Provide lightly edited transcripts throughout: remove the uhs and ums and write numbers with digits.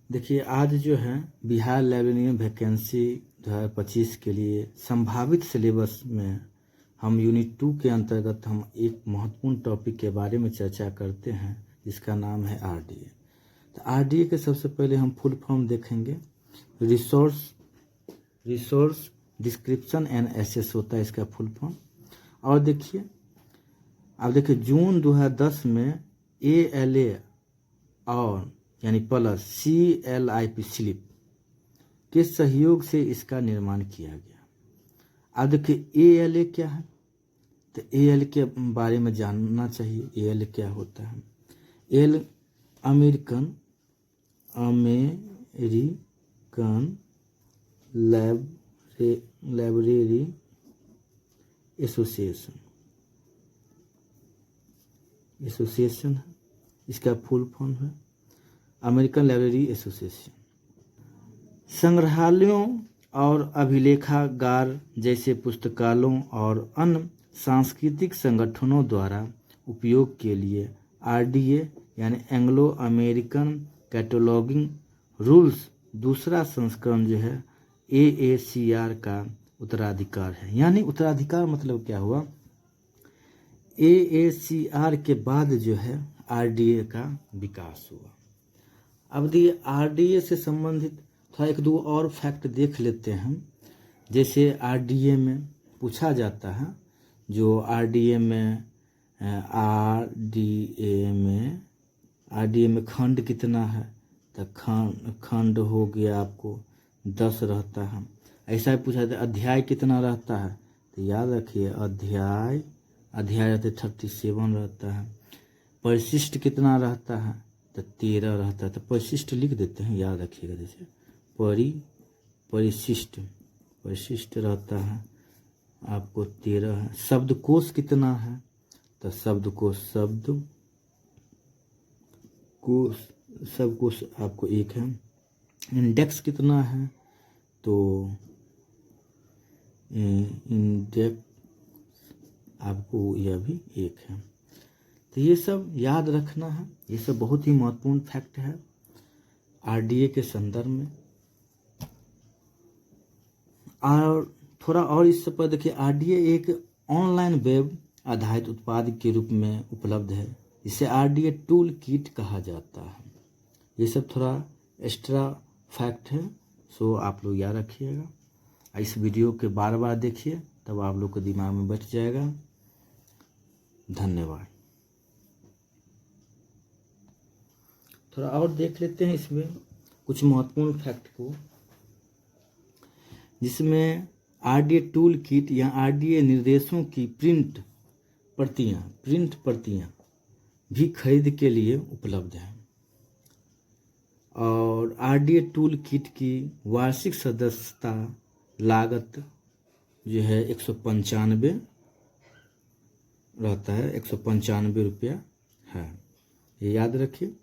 देखिए आज जो है बिहार लाइब्रेरियन वैकेंसी 2025 के लिए संभावित सिलेबस में हम यूनिट 2 के अंतर्गत हम एक महत्वपूर्ण टॉपिक के बारे में चर्चा करते हैं जिसका नाम है आरडीए। तो आरडीए के सबसे पहले हम फुल फॉर्म देखेंगे। रिसोर्स डिस्क्रिप्शन एंड एसेस होता है इसका फुल फॉर्म। और देखिए अब देखिए जून 2010 में ALA और यानी प्लस CLIP स्लिप के सहयोग से इसका निर्माण किया गया। अब देखिए ALA क्या है, तो ALA के बारे में जानना चाहिए। ALA क्या होता है? एल अमेरिकन लाइब्रेरी एसोसिएशन है, इसका फुल फॉर्म है अमेरिकन लाइब्रेरी एसोसिएशन। संग्रहालयों और अभिलेखागार जैसे पुस्तकालयों और अन्य सांस्कृतिक संगठनों द्वारा उपयोग के लिए आरडीए यानी एंग्लो अमेरिकन कैटलॉगिंग रूल्स दूसरा संस्करण जो है AACR का उत्तराधिकार है। यानी उत्तराधिकार मतलब क्या हुआ, AACR के बाद जो है आरडीए का विकास हुआ। अब देखिए आरडीए से संबंधित थोड़ा एक दो और फैक्ट देख लेते हैं। जैसे आरडीए में पूछा जाता है, जो आरडीए में खंड कितना है, तो खंड हो गया आपको 10 रहता है। ऐसा ही पूछा जाता है अध्याय कितना रहता है, तो याद रखिए अध्याय रहते 37 रहता है। परिशिष्ट कितना रहता है, तो 13 रहता है। तो परिशिष्ट लिख देते हैं, याद रखिएगा। जैसे परिशिष्ट रहता है आपको 13 है। शब्दकोश कितना है, तो शब्दकोश आपको 1 है। इंडेक्स कितना है, तो इंडेक्स आपको यह भी 1 है। तो ये सब याद रखना है, ये सब बहुत ही महत्वपूर्ण फैक्ट है आरडीए के संदर्भ में। और थोड़ा और इससे पर देखिए आरडीए एक ऑनलाइन वेब आधारित उत्पाद के रूप में उपलब्ध है। इसे आरडीए टूल किट कहा जाता है। ये सब थोड़ा एक्स्ट्रा फैक्ट है, सो आप लोग याद रखिएगा। इस वीडियो के बार बार देखिए, तब आप लोग के दिमाग में बैठ जाएगा। धन्यवाद। थोड़ा और देख लेते हैं इसमें कुछ महत्वपूर्ण फैक्ट को, जिसमें आरडीए टूल किट या आरडीए निर्देशों की प्रिंट प्रतियां भी खरीद के लिए उपलब्ध है। और आरडीए टूल किट की वार्षिक सदस्यता लागत जो है 195 रहता है, 195 रुपया है। ये याद रखिए,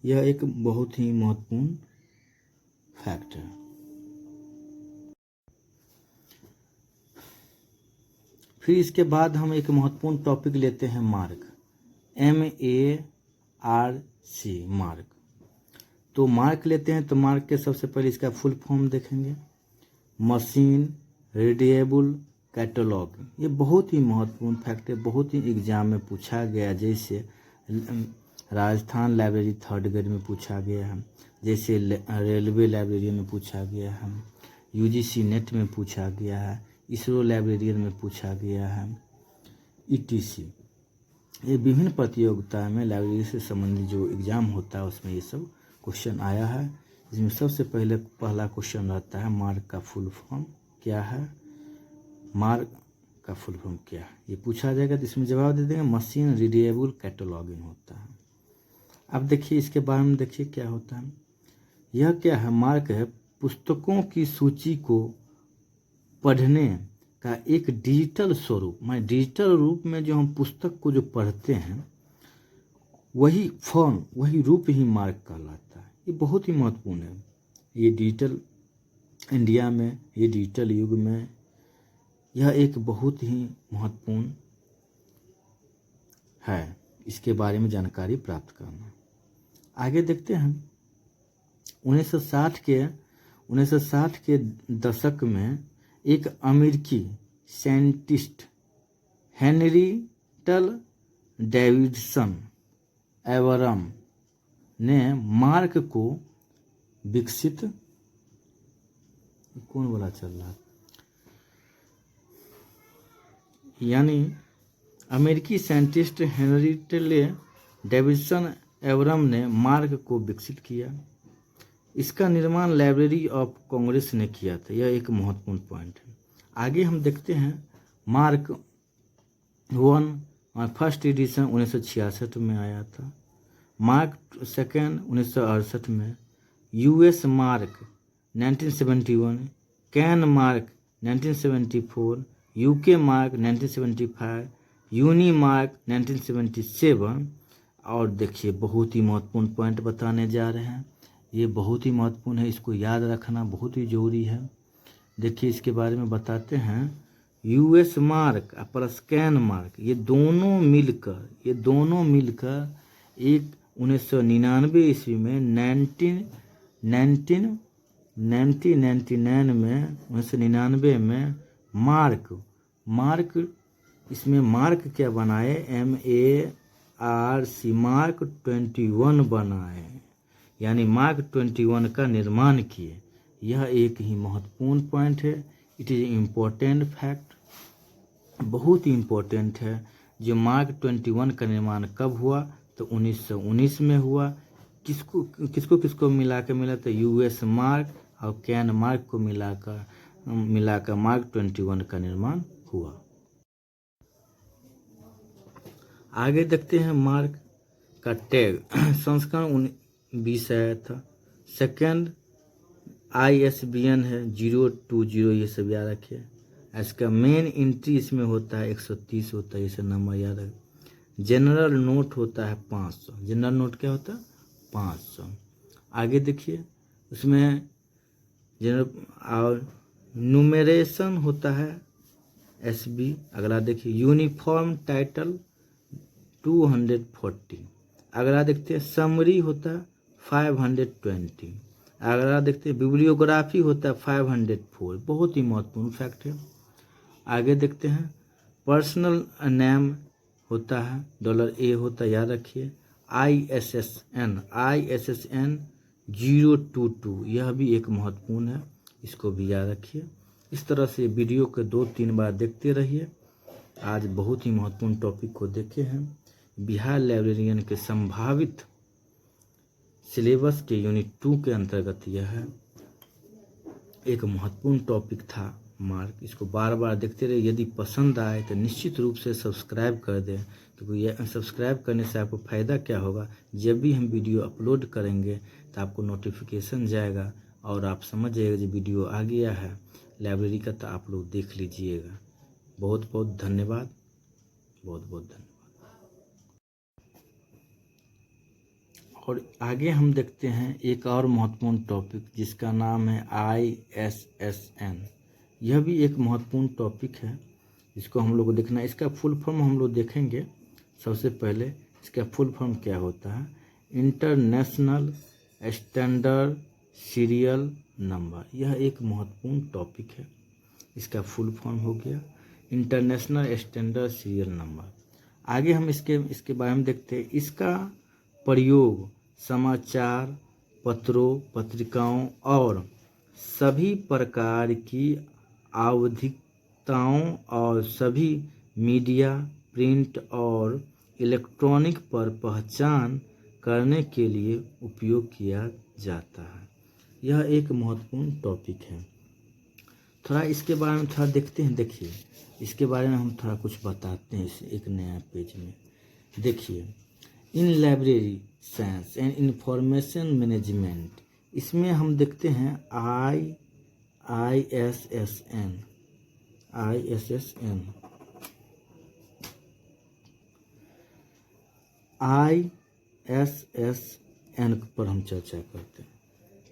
यह एक बहुत ही महत्वपूर्ण फैक्ट है। फिर इसके बाद हम एक महत्वपूर्ण टॉपिक लेते हैं मार्क, MARC मार्क। तो मार्क लेते हैं, तो मार्क के सबसे पहले इसका फुल फॉर्म देखेंगे, मशीन रीडेबल कैटलॉग। ये बहुत ही महत्वपूर्ण फैक्ट है, बहुत ही एग्जाम में पूछा गया। जैसे राजस्थान लाइब्रेरी 3rd ग्रेड में पूछा गया है, जैसे रेलवे लाइब्रेरी में पूछा गया है, UGC नेट में पूछा गया है, इसरो लाइब्रेरियन में पूछा गया है, ETC। ये विभिन्न प्रतियोगिता में लाइब्रेरी से संबंधित जो एग्जाम होता है उसमें ये सब क्वेश्चन आया है। इसमें सबसे पहला क्वेश्चन रहता है मार्क का फुल फॉर्म क्या है, मार्क का फुल फॉर्म क्या है, ये पूछा जाएगा। तो इसमें जवाब दे देंगे मशीन रीडेबल कैटलॉगिंग होता है। अब देखिए इसके बारे में देखिए क्या होता है। यह क्या है, मार्क है पुस्तकों की सूची को पढ़ने का एक डिजिटल स्वरूप। डिजिटल रूप में जो हम पुस्तक को जो पढ़ते हैं वही फॉर्म, वही रूप ही मार्क कहलाता है। ये बहुत ही महत्वपूर्ण है। ये डिजिटल इंडिया में, ये डिजिटल युग में यह एक बहुत ही महत्वपूर्ण है। इसके बारे में जानकारी प्राप्त करना। आगे देखते हैं 1960 के दशक में एक अमेरिकी साइंटिस्ट हेनरिटल डेविडसन एवरम ने मार्क को विकसित, कौन बोला चल रहा है, यानी अमेरिकी साइंटिस्ट हेनरिटल डेविडसन एवरम ने मार्क को विकसित किया। इसका निर्माण लाइब्रेरी ऑफ कांग्रेस ने किया था। यह एक महत्वपूर्ण पॉइंट है। आगे हम देखते हैं मार्क 1 फर्स्ट एडिशन 1966 में आया था। मार्क 2 1968 में, US mark 1971, CAN mark 1974, UK mark 1975, uni mark 1977। और देखिए बहुत ही महत्वपूर्ण पॉइंट बताने जा रहे हैं, ये बहुत ही महत्वपूर्ण है, इसको याद रखना बहुत ही जरूरी है। देखिए इसके बारे में बताते हैं। US mark plus can mark ये दोनों मिलकर एक 1999 ईस्वी में 1999 में मार्क इसमें मार्क क्या बनाए, MARC मार्क 21 बनाए, यानी मार्क 21 का निर्माण किए। यह एक ही महत्वपूर्ण पॉइंट है। इट इज इम्पोर्टेंट फैक्ट, बहुत ही इम्पोर्टेंट है। जो मार्क 21 का निर्माण कब हुआ, तो 1919 में हुआ। किसको मिला तो यूएस मार्क और कैन मार्क को मिलाकर मार्क 21 का निर्माण हुआ। आगे देखते हैं मार्क का टैग संस्करण 20 आया था। सेकंड ISBN है 020, ये सब याद रखिए। इसका मेन एंट्री इसमें होता है 130 होता है, इसे नंबर याद रखिए। जनरल नोट होता है 500। जनरल नोट क्या होता है, 500। आगे देखिए उसमें जनरल और न्यूमरेशन होता है SB। अगला देखिए यूनिफॉर्म टाइटल 240। अगला देखते हैं समरी होता है 520। अगला देखते हैं बिब्लियोग्राफी होता है 504। बहुत ही महत्वपूर्ण फैक्ट है। आगे देखते हैं पर्सनल नेम होता है $A होता है, याद रखिए। ISSN 022, यह भी एक महत्वपूर्ण है, इसको भी याद रखिए। इस तरह से वीडियो के 2-3 बार देखते रहिए। आज बहुत ही महत्वपूर्ण टॉपिक को देखे हैं। बिहार लाइब्रेरियन के संभावित सिलेबस के यूनिट 2 के अंतर्गत यह है एक महत्वपूर्ण टॉपिक था मार्क। इसको बार बार देखते रहिए। यदि पसंद आए तो निश्चित रूप से सब्सक्राइब कर दें, क्योंकि यह सब्सक्राइब करने से आपको फ़ायदा क्या होगा, जब भी हम वीडियो अपलोड करेंगे तो आपको नोटिफिकेशन जाएगा और आप समझ जाइएगा जो वीडियो आ गया है लाइब्रेरी का, तो आप लोग देख लीजिएगा। बहुत बहुत धन्यवाद, बहुत बहुत धन्यवाद। और आगे हम देखते हैं एक और महत्वपूर्ण टॉपिक जिसका नाम है ISSN। यह भी एक महत्वपूर्ण टॉपिक है, इसको हम लोग को देखना है। इसका फुल फॉर्म हम लोग देखेंगे। सबसे पहले इसका फुल फॉर्म क्या होता है, इंटरनेशनल स्टैंडर्ड सीरियल नंबर। यह एक महत्वपूर्ण टॉपिक है। इसका फुल फॉर्म हो गया इंटरनेशनल स्टैंडर्ड सीरियल नंबर। आगे हम इसके बारे में देखते हैं। इसका प्रयोग समाचार पत्रों, पत्रिकाओं और सभी प्रकार की आवधिकताओं और सभी मीडिया, प्रिंट और इलेक्ट्रॉनिक पर पहचान करने के लिए उपयोग किया जाता है। यह एक महत्वपूर्ण टॉपिक है। थोड़ा इसके बारे में थोड़ा देखते हैं। देखिए इसके बारे में हम थोड़ा कुछ बताते हैं इस एक नया पेज में। देखिए इन library science and information management, इसमें हम देखते हैं ISSN पर हम चर्चा करते हैं।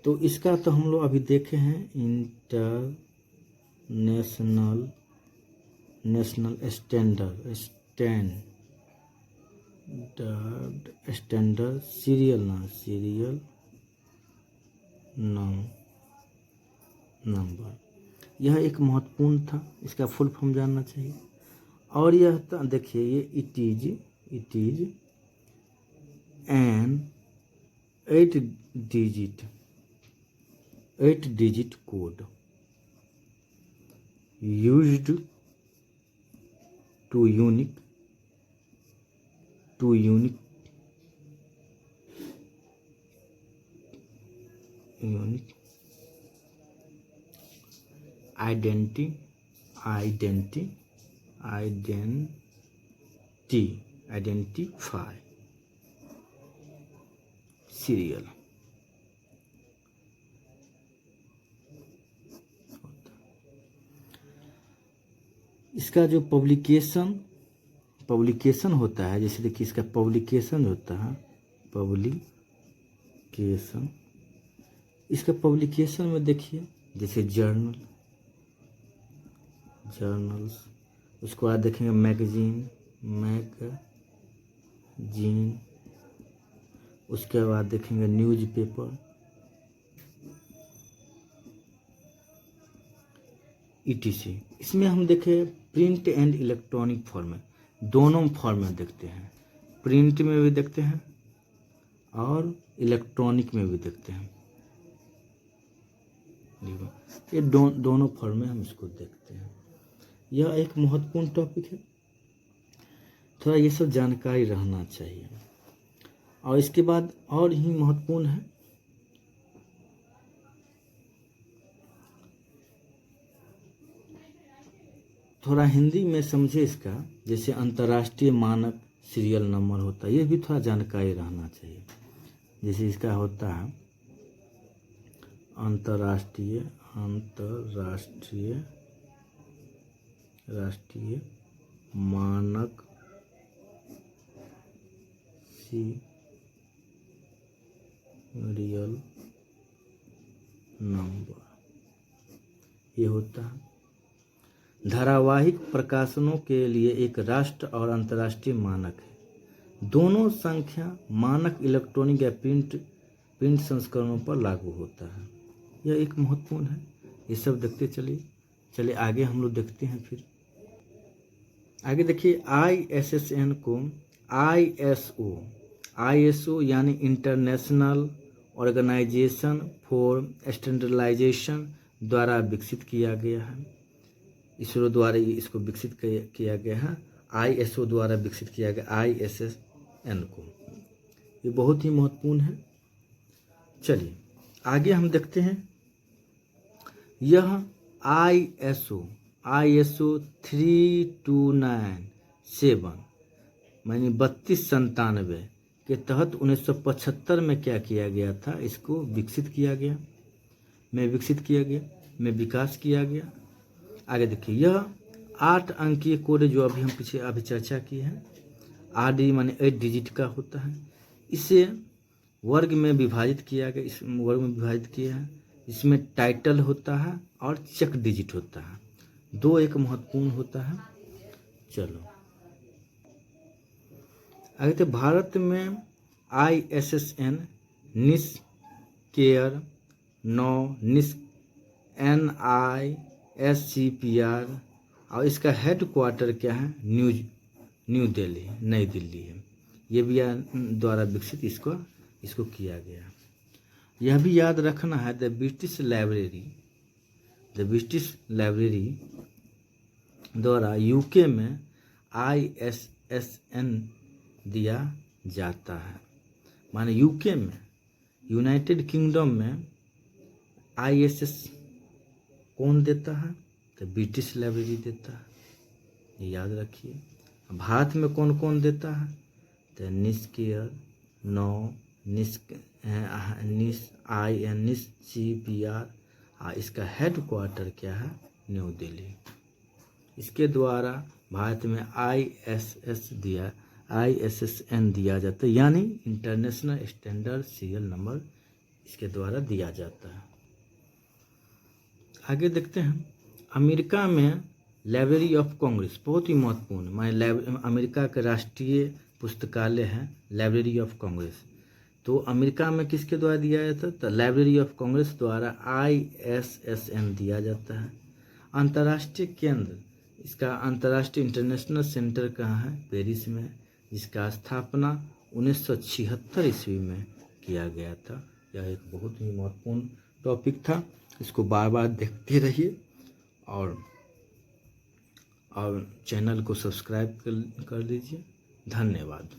तो इसका तो हम लोग अभी देखे हैं इंटरनेशनल स्टैंडर्ड सीरियल नंबर। यह एक महत्वपूर्ण था, इसका फुल फॉर्म जानना चाहिए। और यह देखिए, ये it is an 8 digit code used to unique identify serial. इसका जो पब्लिकेशन होता है, जैसे देखिए इसका पब्लिकेशन होता है, इसका पब्लिकेशन में देखिए जैसे जर्नल्स, उसके बाद देखेंगे मैगजीन, उसके बाद देखेंगे न्यूज़पेपर, etc। इसमें हम देखें प्रिंट एंड इलेक्ट्रॉनिक फॉर्मेट, दोनों फॉर्मेट देखते हैं, प्रिंट में भी देखते हैं और इलेक्ट्रॉनिक में भी देखते हैं। ये दोनों फॉर्मेट हम इसको देखते हैं। यह एक महत्वपूर्ण टॉपिक है, थोड़ा ये सब जानकारी रहना चाहिए। और इसके बाद और ही महत्वपूर्ण है, थोड़ा हिंदी में समझे इसका, जैसे अंतर्राष्ट्रीय मानक सीरियल नंबर होता है, ये भी थोड़ा जानकारी रहना चाहिए। जैसे इसका होता है अंतर्राष्ट्रीय मानक सीरियल नंबर, ये होता है धारावाहिक प्रकाशनों के लिए एक राष्ट्र और अंतर्राष्ट्रीय मानक है। दोनों संख्या मानक इलेक्ट्रॉनिक या प्रिंट संस्करणों पर लागू होता है। यह एक महत्वपूर्ण है, ये सब देखते चलिए आगे हम लोग देखते हैं। फिर आगे देखिए ISSN को ISO यानी इंटरनेशनल ऑर्गेनाइजेशन फॉर स्टैंडर्डाइजेशन द्वारा विकसित किया गया है। इसरो द्वारा इसको विकसित किया गया है, ISO द्वारा विकसित किया गया ISSN को। ये बहुत ही महत्वपूर्ण है। चलिए आगे हम देखते हैं। यह ISO 3297 यानी 3297 के तहत 1975 में क्या किया गया था, इसको विकसित किया गया, विकास किया गया। आगे देखिए, यह 8 अंकीय कोड जो अभी चर्चा की है, RD माने 8 डिजिट का होता है। इसे वर्ग में विभाजित किया है। इसमें टाइटल होता है और चेक डिजिट होता है, दो एक महत्वपूर्ण होता है। चलो आगे तो भारत में ISSN NISCR 9 NISCPR और इसका हेडक्वार्टर क्या है, नई दिल्ली है। ये भी द्वारा विकसित इसको किया गया। यह भी याद रखना है, द ब्रिटिश लाइब्रेरी द्वारा UK में ISSN दिया जाता है। माने UK में, यूनाइटेड किंगडम में ISS कौन देता है, तो ब्रिटिश लाइब्रेरी देता है, ये याद रखिए। भारत में कौन कौन देता है, तो NISCR 9 NISCPR और इसका हेडक्वार्टर क्या है, न्यू दिल्ली। इसके द्वारा भारत में ISSN दिया जाता है, यानी इंटरनेशनल स्टैंडर्ड सीरियल नंबर इसके द्वारा दिया जाता है। आगे देखते हैं, अमेरिका में लाइब्रेरी ऑफ कांग्रेस बहुत ही महत्वपूर्ण, अमेरिका का राष्ट्रीय पुस्तकालय है लाइब्रेरी ऑफ कांग्रेस। तो अमेरिका में किसके द्वारा दिया जाता है? तो लाइब्रेरी ऑफ कांग्रेस द्वारा ISSN दिया जाता है। अंतर्राष्ट्रीय केंद्र, इसका अंतर्राष्ट्रीय इंटरनेशनल सेंटर कहाँ है? पेरिस में, जिसका स्थापना 1976 ईस्वी में किया गया था। यह एक बहुत ही महत्वपूर्ण टॉपिक था, इसको बार बार देखते रहिए और चैनल को सब्सक्राइब कर लीजिए। धन्यवाद।